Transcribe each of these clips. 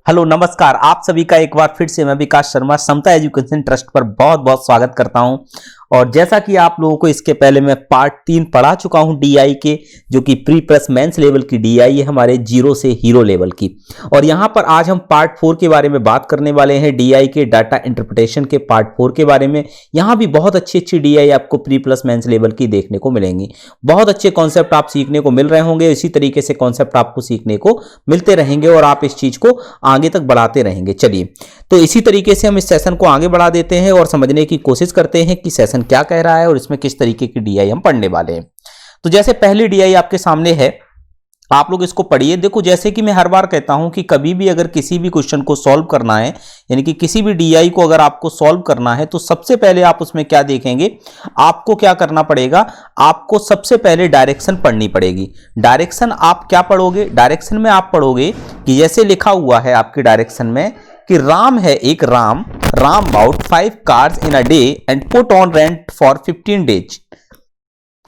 Hello नमस्कार। आप सभी का एक बार फिर से मैं विकास शर्मा समता एजुकेशन ट्रस्ट पर बहुत बहुत स्वागत करता हूं। और जैसा कि आप लोगों को इसके पहले मैं पार्ट 3 पढ़ा चुका हूं डीआई के, जो कि प्री प्लस मेंस लेवल की डीआई है हमारे जीरो से हीरो लेवल की। और यहां पर आज हम पार्ट 4 के बारे में बात करने वाले हैं, डीआई के डाटा इंटरप्रिटेशन के पार्ट 4 के बारे में। यहां भी बहुत अच्छी अच्छी डीआई आपको प्री प्लस मेंस लेवल की देखने को मिलेंगी। बहुत अच्छे कॉन्सेप्ट आप सीखने को मिल रहे होंगे, इसी तरीके से कॉन्सेप्ट आपको सीखने को मिलते रहेंगे और आप इस चीज को आगे तक बढ़ाते रहेंगे। चलिए, तो इसी तरीके से हम इस सेशन को आगे बढ़ा देते हैं और समझने की कोशिश करते हैं कि सेशन क्या कह रहा है और इसमें किस तरीके की डीआई हम पढ़ने वाले हैं। तो जैसे पहली डीआई आपके सामने है, आप लोग इसको पढ़िए। देखो, जैसे कि मैं हर बार कहता हूं कि कभी भी अगर किसी भी क्वेश्चन को सॉल्व करना है, यानी कि किसी भी डीआई को अगर आपको सॉल्व करना है, तो सबसे पहले आप उसमें क्या देखेंगे, आपको क्या करना पड़ेगा, आपको सबसे पहले डायरेक्शन पढ़नी पड़ेगी। डायरेक्शन आप क्या पढ़ोगे, डायरेक्शन में आप पढ़ोगे कि जैसे लिखा हुआ है आपके डायरेक्शन में कि राम है एक Ram bought 5 cars in a day and put on rent for 15 days.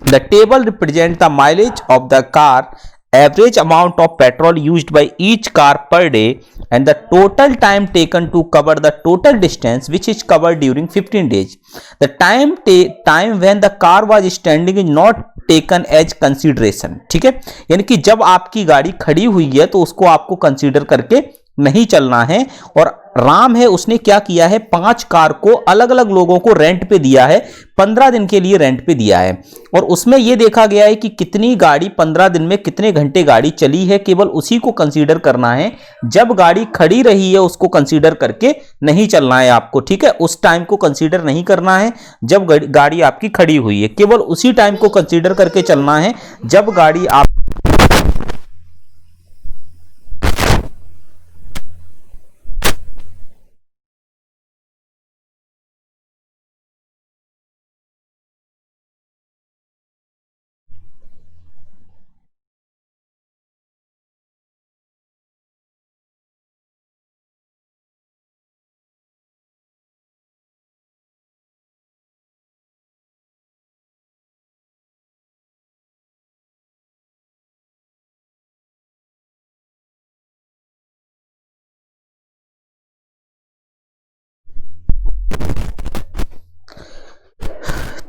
The table represent the mileage of the car, average amount of petrol used by each car per day, and the total time taken to cover the total distance which is covered during 15 days. The time when the car was standing is not taken as consideration. ठीक है, यानी कि जब आपकी गाड़ी खड़ी हुई है तो उसको आपको कंसीडर करके नहीं चलना है। और राम है, उसने क्या किया है, 5 कार को अलग अलग लोगों को रेंट पे दिया है, 15 दिन के लिए रेंट पे दिया है। और उसमें यह देखा गया है कि कितनी गाड़ी 15 दिन में कितने घंटे गाड़ी चली है, केवल उसी को कंसीडर करना है। जब गाड़ी खड़ी रही है उसको कंसीडर करके नहीं चलना है आपको। ठीक है, उस टाइम को कंसीडर नहीं करना है जब गाड़ी आपकी खड़ी हुई है, केवल उसी टाइम को कंसीडर करके चलना है जब गाड़ी आप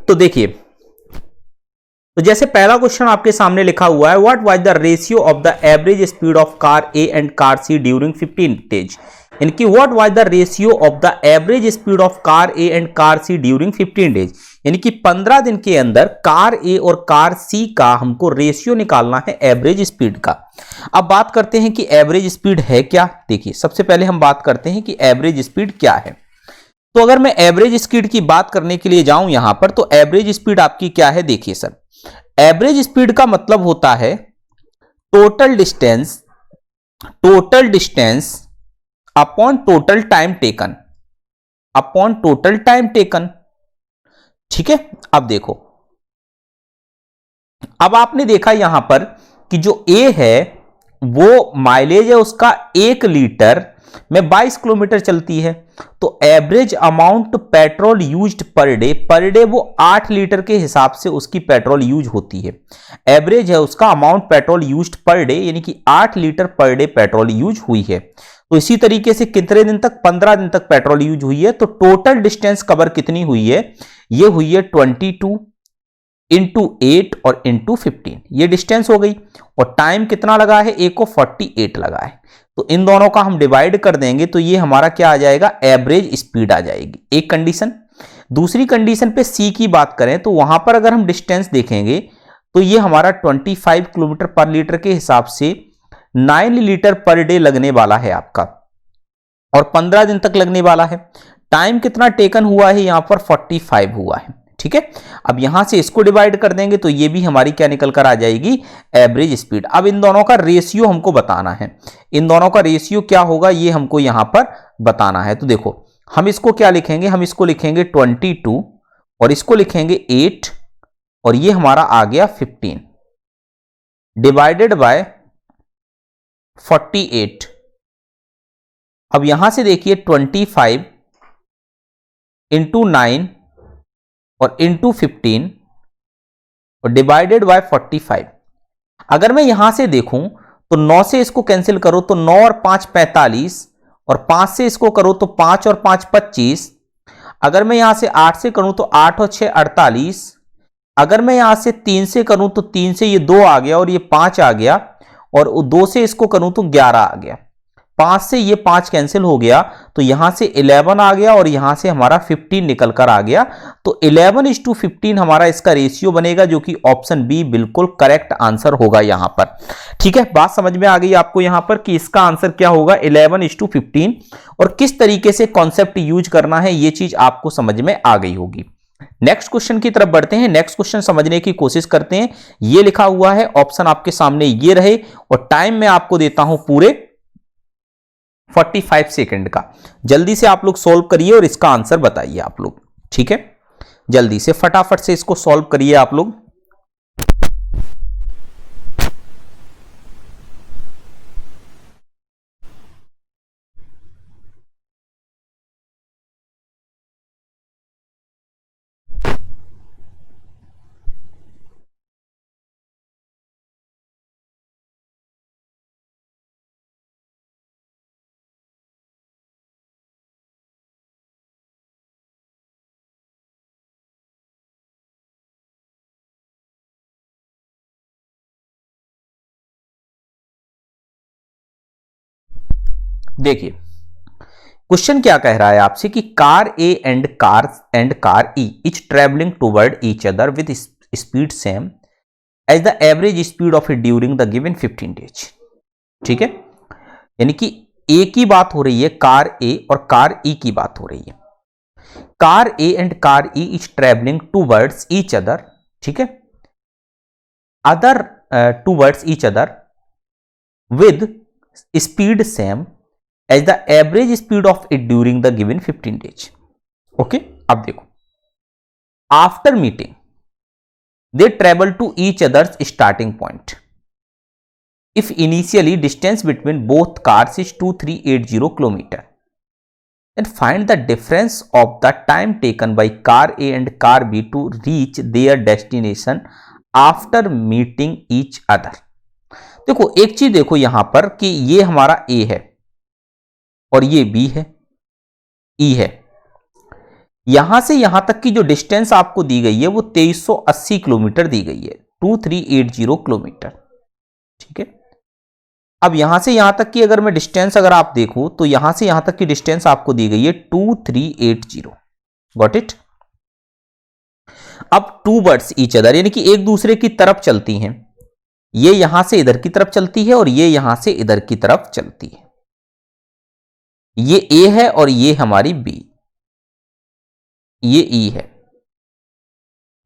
तो देखिए, तो जैसे पहला क्वेश्चन आपके सामने लिखा हुआ है, what was the ratio of the average speed of car A and car C during 15 days. यानी कि what was the ratio of the average speed of car A and car C during 15 days. यानी कि 15 दिन के अंदर car ए और car सी का हमको रेशियो निकालना है एवरेज स्पीड का। अब बात करते हैं कि एवरेज स्पीड है क्या। देखिए, सबसे पहले हम बात करते हैं कि एवरेज स्पीड क्या है। तो अगर मैं एवरेज स्पीड की बात करने के लिए जाऊं यहां पर, तो एवरेज स्पीड आपकी क्या है। देखिए सर, एवरेज स्पीड का मतलब होता है total distance upon total time taken, ठीक है। अब देखो, अब आपने देखा यहां पर कि जो ए है वो माइलेज है उसका 1 लीटर में 22 किलोमीटर चलती है। तो average amount petrol used per day वो 8 लीटर के हिसाब से उसकी पेट्रोल यूज होती है। एवरेज है उसका amount petrol used per day, यानी कि 8 litre per day petrol use हुई है। तो इसी तरीके से कितने दिन तक, 15 दिन तक पेट्रोल यूज हुई है। तो टोटल डिस्टेंस कवर कितनी हुई है, ये हुई है 22 इंटू 8 और इंटू 15, ये डिस्टेंस हो गई। और टाइम कितना लगा है, ए को 48 लगा है। तो इन दोनों का हम डिवाइड कर देंगे तो ये हमारा क्या आ जाएगा, एवरेज स्पीड आ जाएगी, एक कंडीशन। दूसरी कंडीशन पे सी की बात करें तो वहां पर अगर हम डिस्टेंस देखेंगे तो ये हमारा 25 किलोमीटर पर लीटर के हिसाब से 9 लीटर पर डे लगने वाला है आपका, और 15 दिन तक लगने वाला है। टाइम कितना टेकन हुआ है, यहां पर 45 हुआ है। ठीक है, अब यहां से इसको डिवाइड कर देंगे तो ये भी हमारी क्या निकल कर आ जाएगी, एवरेज स्पीड। अब इन दोनों का रेशियो हमको बताना है, इन दोनों का रेशियो क्या होगा ये हमको यहां पर बताना है। तो देखो, हम इसको क्या लिखेंगे, हम इसको लिखेंगे 22 और इसको लिखेंगे 8 और ये हमारा आ गया 15 डिवाइडेड बाय 48। अब यहां से देखिए 25 इंटू 9 और इंटू 15 और डिवाइडेड बाय 45। अगर मैं यहां से देखूं तो 9 से इसको कैंसिल करो तो 9 और 5 45 और 5 से इसको करो तो 5 और 5 25। अगर मैं यहां से 8 से करूं तो 8 और 6 48। अगर मैं यहां से 3 से करूं तो 3 से ये 2 आ गया और ये 5 आ गया, और 2 से इसको करूं तो 11 आ गया। 5 से ये 5 कैंसिल हो गया, तो यहां से 11 आ गया और यहां से हमारा 15 निकल कर आ गया। तो 11:15 हमारा इसका रेशियो बनेगा, जो कि ऑप्शन बी बिल्कुल करेक्ट आंसर होगा यहां पर। ठीक है, बात समझ में आ गई आपको यहां पर कि इसका आंसर क्या होगा 11:15, और किस तरीके से कॉन्सेप्ट यूज करना है ये चीज आपको समझ में आ गई होगी। नेक्स्ट क्वेश्चन की तरफ बढ़ते हैं। नेक्स्ट क्वेश्चन समझने की कोशिश करते हैं। ये लिखा हुआ है, ऑप्शन आपके सामने ये रहे, और टाइम मैं आपको देता हूं पूरे 45 सेकंड का। जल्दी से आप लोग सॉल्व करिए और इसका आंसर बताइए आप लोग। ठीक है, जल्दी से फटाफट से इसको सॉल्व करिए आप लोग। देखिए क्वेश्चन क्या कह रहा है आपसे कि car A and car E is travelling toward each other with speed same as the average speed of it during the given 15 days. ठीक है, यानी कि ए की बात हो रही है, कार ए और कार ई की बात हो रही है। Car A and car E is travelling towards each other, ठीक है, other towards each other with speed same as the average speed of it during the given 15 days. Okay, अब देखो, after meeting they travel to each other's starting point if initially distance between both cars is 2380 km, then find the difference of the time taken by car A and car B to reach their destination after meeting each other। देखो एक चीज देखो यहां पर कि ये हमारा A है और ये B है, E है। यहां से यहां तक की जो डिस्टेंस आपको दी गई है वो 2380 किलोमीटर दी गई है, 2380 किलोमीटर। ठीक है, अब यहां से यहां तक की अगर मैं डिस्टेंस अगर आप देखो तो यहां से यहां तक की डिस्टेंस आपको दी गई है 2380। Got it. अब टू वर्ड्स ईच अदर, यानी कि एक दूसरे की तरफ चलती हैं। ये यहां से इधर की तरफ चलती है और ये यहां से इधर की तरफ चलती है। ये ए है और ये हमारी बी, ये ई है,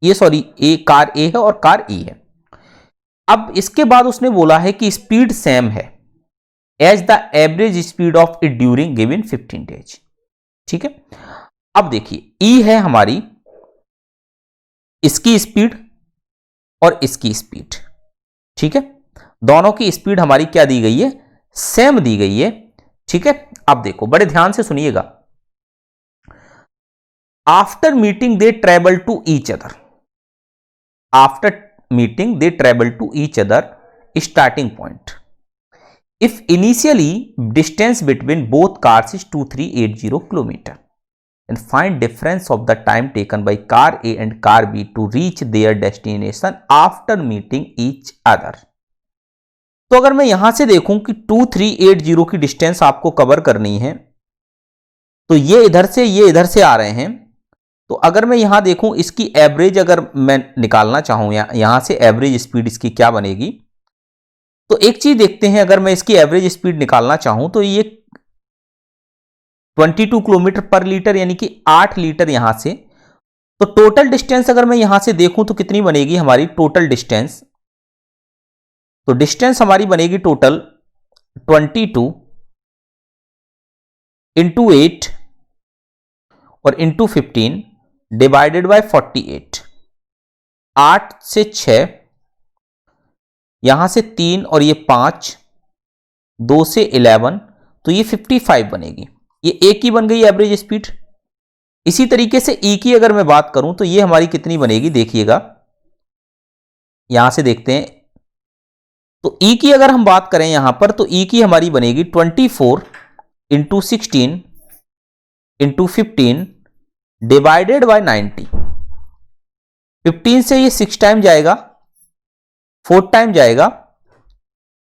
ये सॉरी ए कार ए है और कार ई है। अब इसके बाद उसने बोला है कि स्पीड सेम है as the average speed of it during given 15 days. ठीक है, अब देखिए ई है हमारी, इसकी स्पीड और इसकी स्पीड। ठीक है, दोनों की स्पीड हमारी क्या दी गई है, सेम दी गई है। ठीक है, अब देखो बड़े ध्यान से सुनिएगा। After meeting they travel to each other, after meeting they travel to each other starting point if initially distance between both cars is 2380 km, and find difference of the time taken by car A and car B to reach their destination after meeting each other। तो अगर मैं यहां से देखूं कि 2380 की distance आपको cover करनी है, तो ये इधर से ये इधर से आ रहे हैं, तो अगर मैं यहां देखूं इसकी एवरेज अगर मैं निकालना चाहूं यहां से एवरेज स्पीड इसकी क्या बनेगी, तो एक चीज देखते हैं। अगर मैं इसकी एवरेज स्पीड निकालना चाहूं तो ये 22 किलोमीटर पर लीटर, यानी कि 8 लीटर यहां से। तो टोटल डिस्टेंस अगर मैं यहां से देखूं तो कितनी बनेगी हमारी टोटल डिस्टेंस, तो डिस्टेंस हमारी बनेगी टोटल 22 इंटू 8 और इंटू 15 डिवाइडेड बाय 48। 8 से 6, यहां से 3 और ये 5, 2 से 11, तो ये 55 बनेगी। ये ए की बन गई एवरेज स्पीड। इसी तरीके से ई की अगर मैं बात करूं तो ये हमारी कितनी बनेगी, देखिएगा यहां से देखते हैं। तो ई की अगर हम बात करें यहां पर, तो ई की हमारी बनेगी 24 इंटू 16 इंटू 15 डिवाइडेड बाय 90। 15 से ये 6 टाइम जाएगा, 4 टाइम जाएगा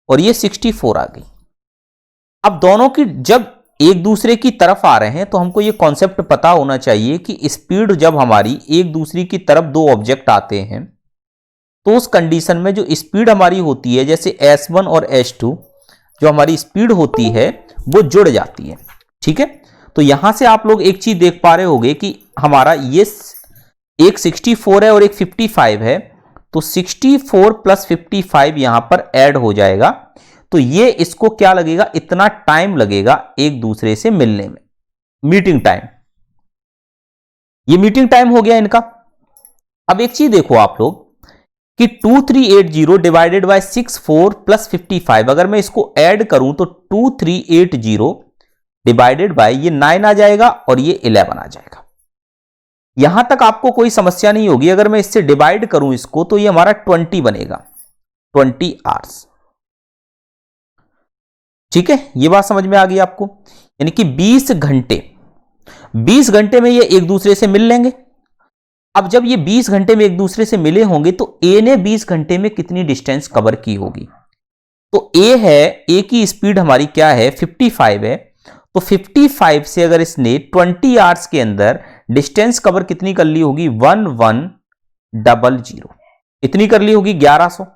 और ये 64 आ गई। अब दोनों की जब एक दूसरे की तरफ आ रहे हैं तो हमको ये कॉन्सेप्ट पता होना चाहिए कि स्पीड जब हमारी एक दूसरे की तरफ दो ऑब्जेक्ट आते हैं तो उस कंडीशन में जो स्पीड हमारी होती है, जैसे S1 और S2 जो हमारी स्पीड होती है वो जुड़ जाती है। ठीक है, तो यहां से आप लोग एक चीज देख पा रहे होंगे कि हमारा ये एक 64 है और एक 55 है, तो 64 प्लस 55 यहां पर ऐड हो जाएगा। तो ये इसको क्या लगेगा, इतना टाइम लगेगा एक दूसरे से मिलने में, मीटिंग टाइम। ये मीटिंग टाइम हो गया इनका। अब एक चीज देखो आप लोग कि 2380 डिवाइडेड बाय 64 प्लस 55, अगर मैं इसको ऐड करूं तो 2380 डिवाइडेड बाय ये 9 आ जाएगा और ये 11 आ जाएगा। यहां तक आपको कोई समस्या नहीं होगी। अगर मैं इससे डिवाइड करूं इसको तो ये हमारा 20 बनेगा, 20 आवर्स। ठीक है, ये बात समझ में आ गई आपको, यानी कि 20 घंटे, 20 घंटे में ये एक दूसरे से मिल लेंगे। अब जब ये 20 घंटे में एक दूसरे से मिले होंगे तो ए ने 20 घंटे में कितनी डिस्टेंस कवर की होगी। तो ए है, ए की स्पीड हमारी क्या है, 55 है। तो 55 से अगर इसने 20 आवर्स के अंदर डिस्टेंस कवर कितनी कर ली होगी, 1100, इतनी कर ली होगी, 1100।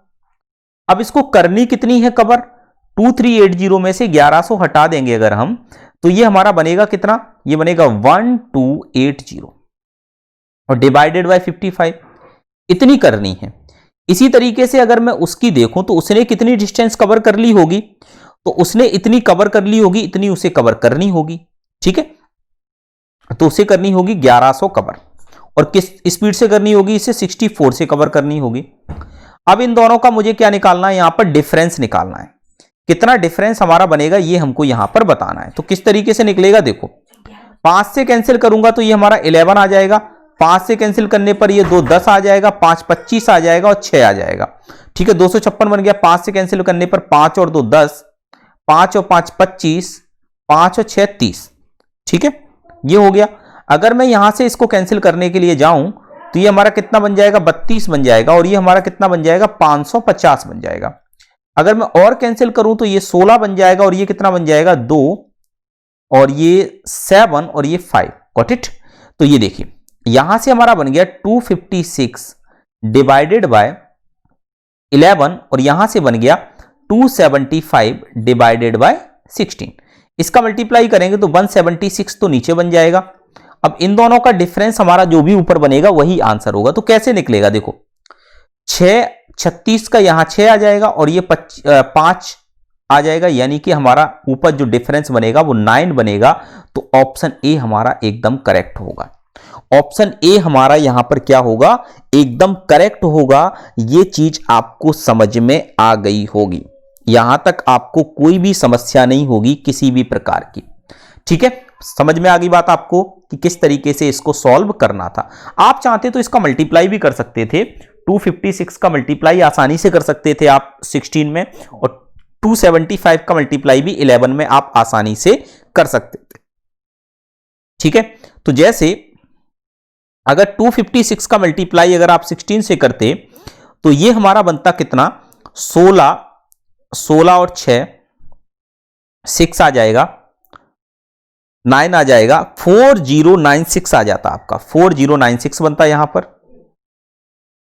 अब इसको करनी कितनी है कवर, 2380 में से 1100 हटा देंगे अगर हम, तो ये हमारा बनेगा कितना, ये बनेगा 1280 और डिवाइडेड बाय 55, इतनी करनी है। इसी तरीके से अगर मैं उसकी देखूं तो उसने कितनी डिस्टेंस कवर कर ली होगी, तो उसने इतनी कवर कर ली होगी, इतनी उसे कवर करनी होगी। ठीक है, तो उसे करनी होगी 1100 कवर, और किस स्पीड से करनी होगी, इसे 64 से कवर करनी होगी। अब इन दोनों का मुझे क्या निकालना है, यहां पर डिफरेंस निकालना है। कितना डिफरेंस हमारा बनेगा ये हमको यहां पर बताना है। तो किस तरीके से निकलेगा, देखो 5 से कैंसिल करूंगा तो ये हमारा 11 आ जाएगा, 5 से कैंसिल करने पर ये 2 10 आ जाएगा, 5 25 आ जाएगा और 6 आ जाएगा। ठीक है, 256 बन गया। 5 से कैंसिल करने पर 5 और 2 10, 5 और 5 25, 5 और 6 30। ठीक है, ये हो गया। अगर मैं यहां से इसको कैंसिल करने के लिए जाऊं तो ये हमारा कितना बन जाएगा, 32 बन जाएगा, और ये हमारा कितना बन जाएगा, 550 बन जाएगा। अगर मैं और कैंसिल करूं तो ये 16 बन जाएगा, और ये कितना बन जाएगा, 2, और ये 7 और ये 5। Got it. तो ये देखिए यहां से हमारा बन गया 256 डिवाइडेड बाय 11, और यहां से बन गया 275 डिवाइडेड बाय 16। इसका मल्टीप्लाई करेंगे तो 176 तो नीचे बन जाएगा। अब इन दोनों का डिफरेंस हमारा जो भी ऊपर बनेगा वही आंसर होगा। तो कैसे निकलेगा, देखो 6 36 का यहां 6 आ जाएगा और ये 5 आ जाएगा, यानी कि हमारा ऊपर जो डिफरेंस बनेगा वो 9 बनेगा। तो ऑप्शन ए हमारा एकदम करेक्ट होगा। ऑप्शन ए हमारा यहां पर क्या होगा, एकदम करेक्ट होगा। ये चीज आपको समझ में आ गई होगी, यहां तक आपको कोई भी समस्या नहीं होगी किसी भी प्रकार की। ठीक है, समझ में आ गई बात आपको कि किस तरीके से इसको सॉल्व करना था। आप चाहते तो इसका मल्टीप्लाई भी कर सकते थे, 256 का मल्टीप्लाई आसानी से कर सकते थे आप 16 में, और 275 का मल्टीप्लाई भी 11 में आप आसानी से कर सकते थे। ठीक है, तो जैसे अगर 256 का मल्टीप्लाई अगर आप 16 से करते तो ये हमारा बनता कितना, 16 और 6 आ जाएगा, 9 आ जाएगा, 4096 आ जाता आपका, 4096 बनता यहां पर।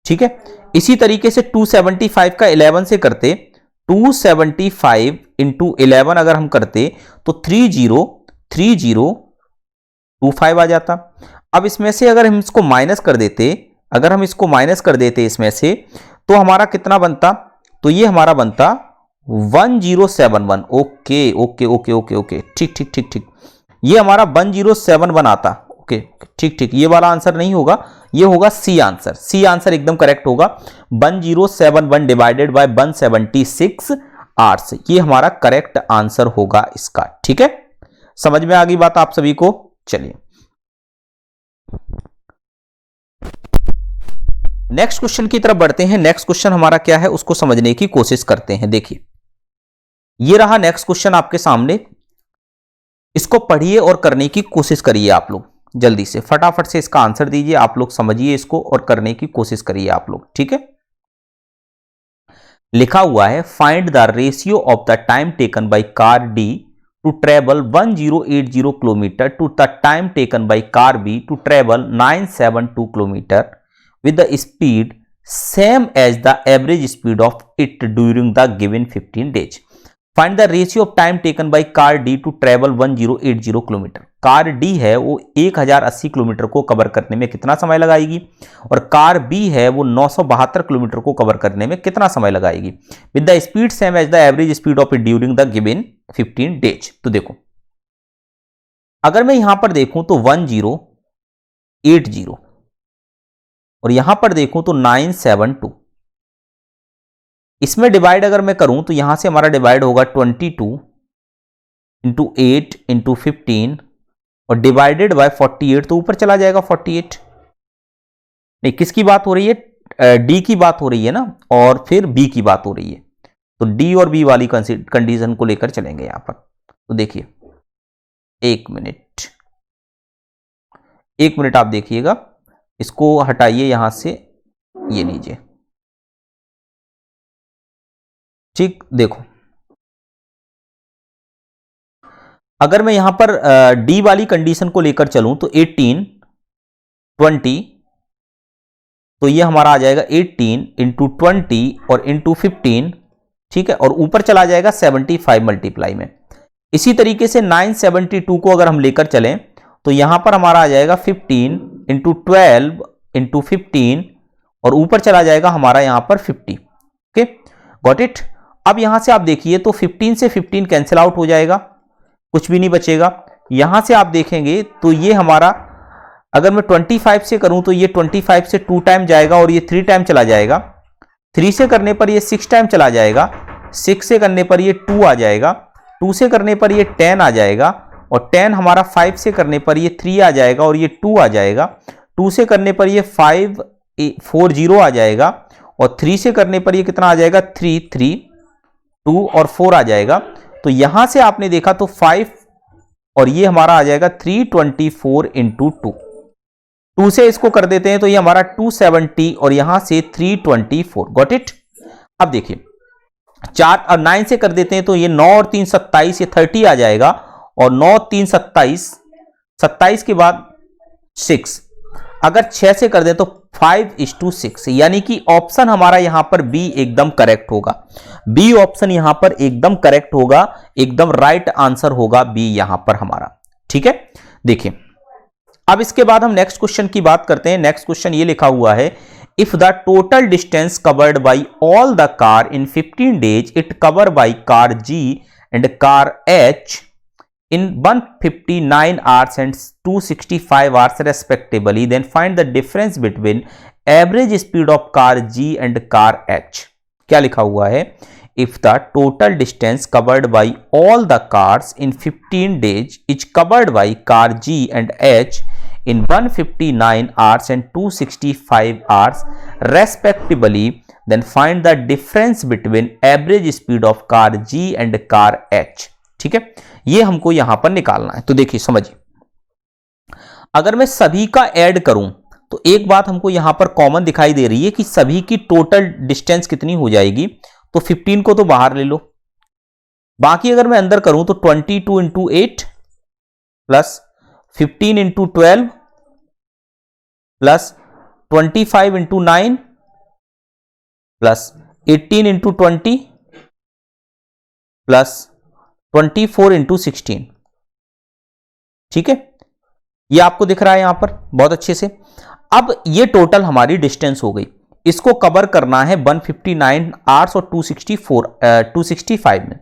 ठीक है, इसी तरीके से 275 का 11 से करते, 275 इंटू 11 अगर हम करते तो 303025 आ जाता। अब इसमें से अगर हम इसको माइनस कर देते, इसमें से तो हमारा कितना बनता, तो ये हमारा बनता 1071। Okay okay okay okay okay, ठीक ठीक ठीक ठीक, ये हमारा 1071 आता। ओके ठीक ठीक, ये वाला आंसर नहीं होगा, ये होगा सी आंसर। सी आंसर एकदम करेक्ट होगा, 1071 डिवाइडेड बाय 176 आवर्स, ये हमारा करेक्ट आंसर होगा इसका। ठीक है, समझ में आ गई बात आप सभी को। चलिए नेक्स्ट क्वेश्चन की तरफ बढ़ते हैं। नेक्स्ट क्वेश्चन हमारा क्या है उसको समझने की कोशिश करते हैं। देखिए ये रहा नेक्स्ट क्वेश्चन आपके सामने। इसको पढ़िए और करने की कोशिश करिए आप लोग, जल्दी से फटाफट से इसका आंसर दीजिए, आप लोग समझिए इसको और करने की कोशिश करिए आप लोग, ठीक है। लिखा हुआ है find the ratio of the time taken by car D to travel 1080 kilometre to the time taken by car B to travel 972 kilometre with the speed same as the average speed of it during the given 15 days. Find the ratio of time taken by car D to travel 1080 kilometre. Car D है वो 1080 kilometre को cover करने में कितना समय लगाएगी और car B है वो 972 किलोमीटर को कवर करने में कितना समय लगाएगी with the speed same as the average speed of it during the given 15 days. तो देखो अगर मैं यहां पर देखूं तो 1080 और यहां पर देखूं तो 972, इसमें डिवाइड अगर मैं करूं तो यहां से हमारा डिवाइड होगा 22 इंटू 8 इंटू 15 और डिवाइडेड बाय 48, तो ऊपर चला जाएगा 48। नहीं, किसकी बात हो रही है? डी की बात हो रही है ना, और फिर बी की बात हो रही है, तो डी और बी वाली कंडीशन को लेकर चलेंगे यहां पर। तो देखिए एक मिनट आप देखिएगा, इसको हटाइए यहां से, ये लीजिए, ठीक। देखो अगर मैं यहां पर डी वाली कंडीशन को लेकर चलूं तो 18 20, तो ये हमारा आ जाएगा 18 इंटू 20 और इंटू 15, ठीक है, और ऊपर चला जाएगा 75 मल्टीप्लाई में। इसी तरीके से 972 को अगर हम लेकर चलें तो यहां पर हमारा आ जाएगा 15 इंटू 12 इंटू 15 और ऊपर चला जाएगा हमारा यहां पर 50। Okay, got it. अब यहां से आप देखिए तो 15 से 15 कैंसिल आउट हो जाएगा, कुछ भी नहीं बचेगा। यहां से आप देखेंगे तो ये हमारा, अगर मैं 25 से करूं तो ये 25 से 2 टाइम जाएगा और ये 3 टाइम चला जाएगा। 3 से करने पर ये 6 टाइम चला जाएगा, 6 से करने पर ये 2 आ जाएगा, 2 से करने पर ये 10 आ जाएगा और 10 हमारा 5 से करने पर ये 3 आ जाएगा और ये 2 आ जाएगा, 2 से करने पर ये 540 आ जाएगा और 3 से करने पर ये कितना आ जाएगा 3 3 2 और 4 आ जाएगा। तो यहां से आपने देखा तो 5 और ये हमारा आ जाएगा 324 इंटू 2। 2 से इसको कर देते हैं तो ये हमारा 270 और यहां से 324। Got it. अब देखिए 4 और 9 से कर देते हैं तो ये 9 और 3 27, ये 30 आ जाएगा और 9 3 27, 27 के बाद 6, अगर 6 से कर दे तो 5:6, यानी कि ऑप्शन हमारा यहां पर बी एकदम करेक्ट होगा। बी ऑप्शन यहां पर एकदम करेक्ट होगा, एकदम राइट आंसर होगा बी यहां पर हमारा, ठीक है। देखिए अब इसके बाद हम नेक्स्ट क्वेश्चन की बात करते हैं। नेक्स्ट क्वेश्चन ये लिखा हुआ है, if the total distance covered by all the car in 15 days it cover by car G and car H in 159 hours and 265 hours respectively, then find the difference between average speed of car G and car H। क्या लिखा हुआ है? If the total distance covered by all the cars in 15 days is covered by car G and H in 159 hours and 265 hours respectively, then find the difference between average speed of car G and car H। ठीक है, ये हमको यहां पर निकालना है। तो देखिए समझिए, अगर मैं सभी का ऐड करूं तो एक बात हमको यहां पर कॉमन दिखाई दे रही है कि सभी की टोटल डिस्टेंस कितनी हो जाएगी। तो 15 को तो बाहर ले लो, बाकी अगर मैं अंदर करूं तो 22 into 8 plus 15 into 12 plus 25 into 9 plus 18 into 20 plus 24 into 16। ठीक है, ये आपको दिख रहा है यहां पर बहुत अच्छे से। अब ये टोटल हमारी डिस्टेंस हो गई, इसको कवर करना है 159 आवर्स और 265 में,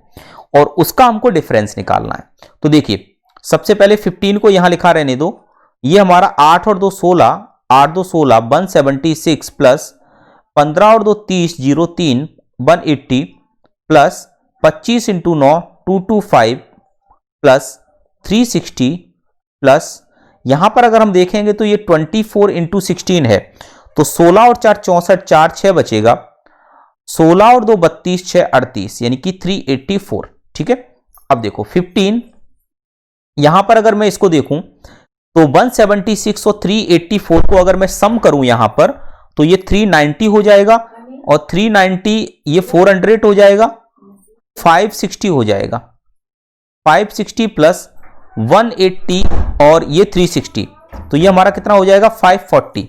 और उसका हमको डिफरेंस निकालना है। तो देखिए सबसे पहले 15 को यहां लिखा रहने दो, ये हमारा 8 और 2 16, 8 2 16 176 प्लस 15 और 2 30 03 180 प्लस 25 इंटू 9 225 प्लस 360 प्लस यहां पर अगर हम देखेंगे तो ये 24 इंटू 16 है, तो 16 और 4 64, 4 6 बचेगा, 16 और 2 32 6 38, यानी कि 384। ठीक है, अब देखो 15 यहां पर अगर मैं इसको देखूं तो 176 और 384 को अगर मैं सम करूं यहां पर, तो ये 390 हो जाएगा, और 390 ये 400 हो जाएगा, 560 हो जाएगा, 560 प्लस 180 और ये 360, तो ये हमारा कितना हो जाएगा 540।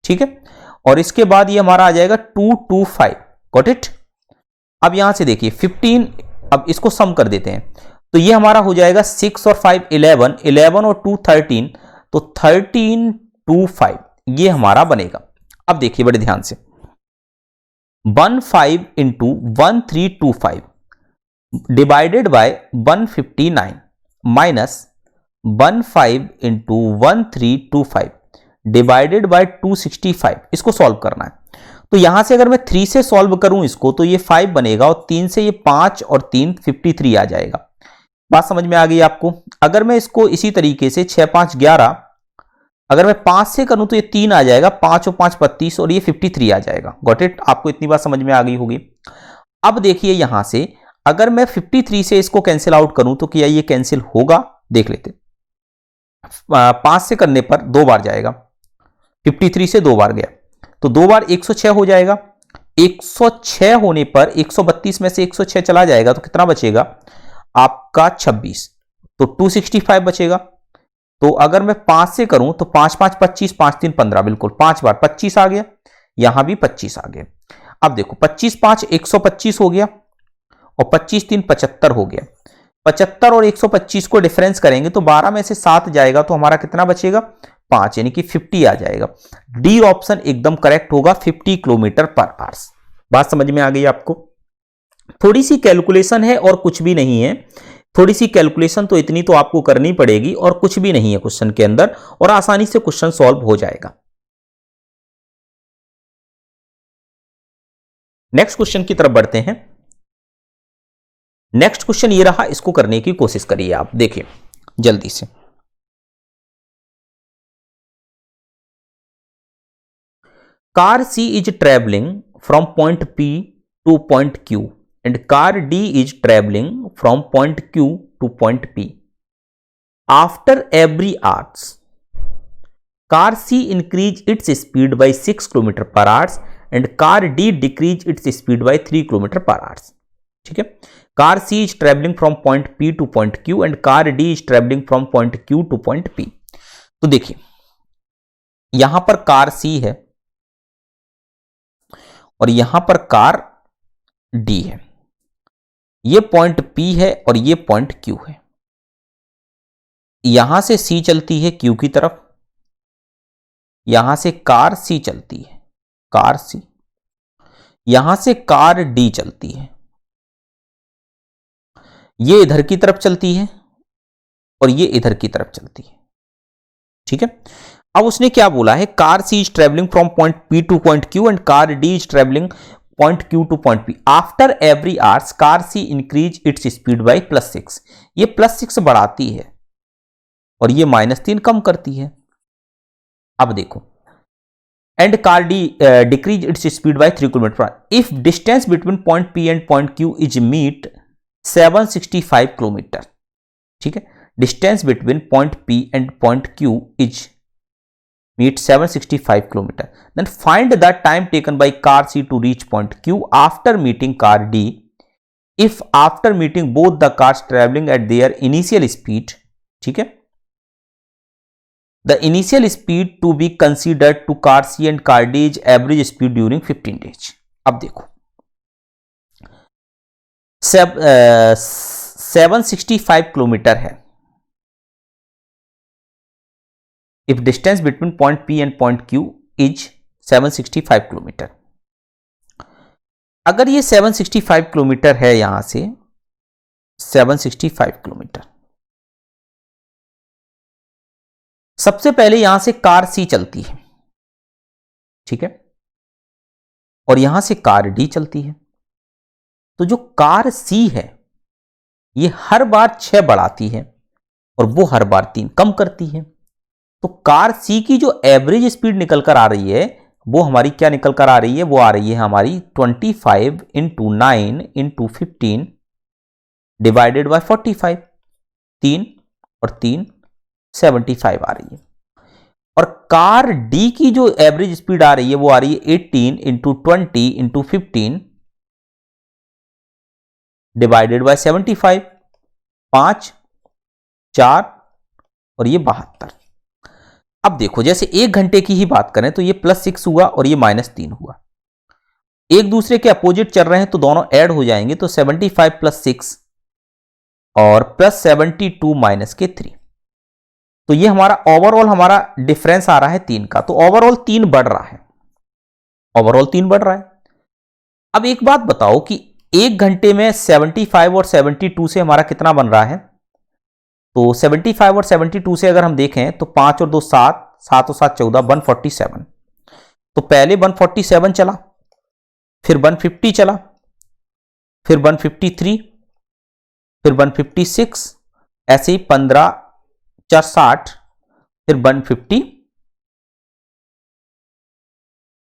ठीक है, और इसके बाद ये हमारा आ जाएगा 225। Got it. अब यहां से देखिए 15, अब इसको सम कर देते हैं, तो ये हमारा हो जाएगा 6 और 5 11, 11 और 2 13, तो 1325 ये हमारा बनेगा। अब देखिए बड़े ध्यान से, 15 into 1325 divided by 159 minus 15 into 1325 divided by 265, इसको सॉल्व करना है। तो यहां से अगर मैं 3 से सॉल्व करूं इसको, तो ये 5 बनेगा, और 3 से ये 5 और 3 53 आ जाएगा। बात समझ में आ गई आपको। अगर मैं इसको इसी तरीके से 6 5 11, अगर मैं 5 से करूं तो ये 3 आ जाएगा, 5 और 5 32, और ये 53 आ जाएगा। Got it. आपको इतनी बात समझ में आ गई होगी। अब देखिए यहां से अगर मैं 53 से इसको कैंसिल आउट करूं तो क्या ये कैंसिल होगा, देख लेते। 5 से करने पर 2 बार जाएगा, 53 से 2 बार गया, तो 2 बार 106 हो जाएगा। 106 होने पर 132 में से 106 चला जाएगा, तो कितना बचेगा आपका 26, तो 265 बचेगा। तो अगर मैं 5 से करूं तो 5 5 25, 5 3 15, बिल्कुल 5 बार 25 आ गया, यहां भी 25 आ गया। अब देखो 25 5 125 हो गया, और 25 3 75 हो गया। 75 और 125 को डिफरेंस करेंगे तो 12 में से 7 जाएगा, तो हमारा कितना बचेगा 5, यानी कि 50 आ जाएगा। डी ऑप्शन एकदम करेक्ट होगा, 50 किलोमीटर पर आवर्स। बात समझ में आ गई आपको। थोड़ी सी कैलकुलेशन है और कुछ भी नहीं है, थोड़ी सी कैलकुलेशन तो इतनी तो आपको करनी पड़ेगी, और कुछ भी नहीं है क्वेश्चन के अंदर, और आसानी से क्वेश्चन सॉल्व हो जाएगा। नेक्स्ट क्वेश्चन की तरफ बढ़ते हैं। नेक्स्ट क्वेश्चन ये रहा, इसको करने की कोशिश करिए आप, देखिए जल्दी से। Car C is travelling from point P to point Q and car D is traveling from point Q to point P. After every hour, car C increase its speed by 6 km per hour and car D decrease its speed by 3 km per hour. ठीक है, car C is traveling from point P to point Q and car D is traveling from point Q to point P. तो देखिए यहां पर car C है और यहां पर कार D है, ये पॉइंट P है और ये पॉइंट Q है। यहां से C चलती है Q की तरफ, यहां से कार C चलती है, कार C, यहां से कार D चलती है, ये इधर की तरफ चलती है और ये इधर की तरफ चलती है। ठीक है, अब उसने क्या बोला है, car C is travelling from point P two point Q and car D is travelling point Q two point P। After every hours car C increase its speed bye +6। ये +6 बढ़ाती है और ये -3 कम करती है। अब देखो, and car D decrease its speed by 3 km/h if distance between point P and point Q is meet 765 kilometre. ठीक है, distance between point P and point Q is meet 765 kilometer. Then find the time taken by car C to reach point Q after meeting car D. If after meeting both the cars traveling at their initial speed, ठीक है, the initial speed to be considered to car C and car D is average speed during 15 days. अब देखो 765 kilometre है। If distance between point P and point Q is 765 kilometre, अगर ये 765 kilometre है, यहां से 765 किलोमीटर, सबसे पहले यहां से कार C चलती है, ठीक है, और यहां से कार D चलती है। तो जो कार C है ये हर बार 6 बढ़ाती है और वो हर बार 3 कम करती है। तो कार C की जो एवरेज स्पीड निकल कर आ रही है वो हमारी क्या निकल कर आ रही है, वो आ रही है हमारी 25 इंटू 9 इंटू 15 डिवाइडेड बाय 45, 3 और 3 75 आ रही है। और कार डी की जो एवरेज स्पीड आ रही है वो आ रही है 18 इंटू 20 इंटू 15 डिवाइडेड बाय 75, 5, 4 और ये 72। अब देखो जैसे 1 घंटे की ही बात करें तो ये +6 हुआ और ये -3 हुआ, एक दूसरे के अपोजिट चल रहे हैं तो दोनों ऐड हो जाएंगे, तो 75 + 6 और +72 -3। तो ये हमारा ओवरऑल हमारा डिफरेंस आ रहा है 3 का, तो ओवरऑल 3 बढ़ रहा है, ओवरऑल 3 बढ़ रहा है। अब एक बात बताओ कि 1 घंटे में 75 और 72 से हमारा कितना बन रहा है? तो 75 और 72 से अगर हम देखें तो 5 और 2 7, 7 और 7 14, 147। तो पहले 147 चला, फिर 150 चला, फिर 153, फिर 156, ऐसे ही 15 4 60, फिर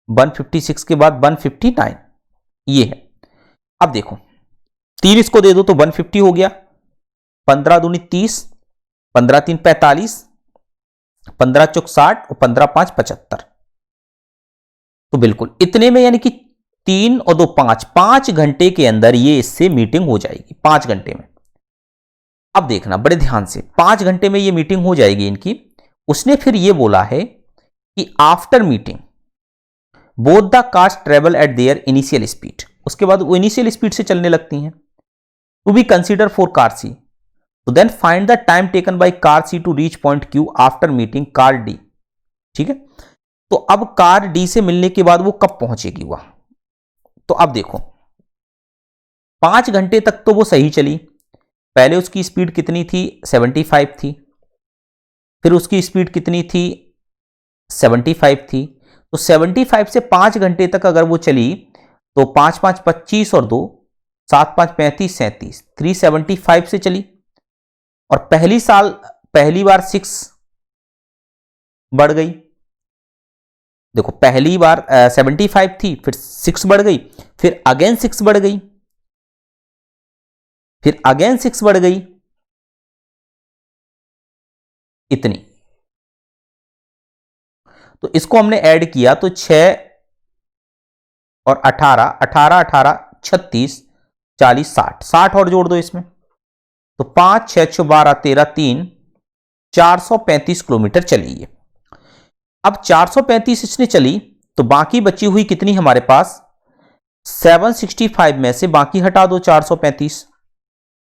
156 के बाद 159, ये है। अब देखो 3 इसको दे दो तो 150 हो गया, 15 दूनी 30, 15 3 45, 15 चौक 60 और 15 5 75। तो बिल्कुल इतने में, यानी कि 3 और 2 5, 5 घंटे के अंदर ये इससे मीटिंग हो जाएगी, 5 घंटे में। अब देखना बड़े ध्यान से, 5 घंटे में ये मीटिंग हो जाएगी इनकी। उसने फिर ये बोला है कि after meeting both the cars travel at their initial speed, उसके बाद वो इनिशियल स्पीड से चलने लगती हैं। To be consider for car C, तो then find the time taken by car C to reach point Q after meeting car D. ठीक है, तो अब कार डी से मिलने के बाद वो कब पहुंचेगी वह? तो अब देखो 5 घंटे तक तो वो सही चली, पहले उसकी स्पीड कितनी थी? 75 थी, फिर उसकी स्पीड कितनी थी? 75 थी। तो 75 से 5 घंटे तक अगर वो चली तो 5 5 25 और 2 7 5 35 37, 375 से चली। और पहली बार 6 बढ़ गई, देखो पहली बार 75 थी, फिर 6 बढ़ गई, फिर अगेन 6 बढ़ गई, फिर अगेन 6 बढ़ गई, इतनी। तो इसको हमने ऐड किया तो 6 और 18, 18 18 36 40 60, 60 और जोड़ दो इसमें, तो 5 6 6 12 13 3 435 किलोमीटर चली है। अब 435 इसने चली तो बाकी बची हुई कितनी हमारे पास? 765 में से बाकी हटा दो 435,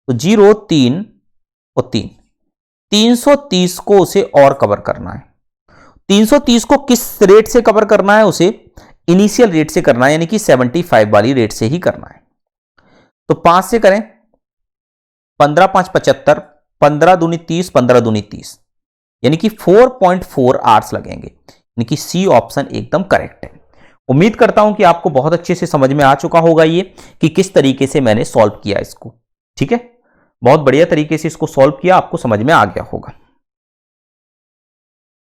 तो 0 3 और 3, 330 को उसे और कवर करना है। 330 को किस रेट से कवर करना है? उसे इनिशियल रेट से करना है, यानी कि 75 वाली रेट से ही करना है। तो 5 से करें, 15 5 75, 15 दूनी 30, 15 दूनी 30, यानी कि 4.4 आवर्स लगेंगे, यानी कि सी ऑप्शन एकदम करेक्ट है। उम्मीद करता हूं कि आपको बहुत अच्छे से समझ में आ चुका होगा ये कि किस तरीके से मैंने सॉल्व किया इसको। ठीक है, बहुत बढ़िया तरीके से इसको सॉल्व किया, आपको समझ में आ गया होगा।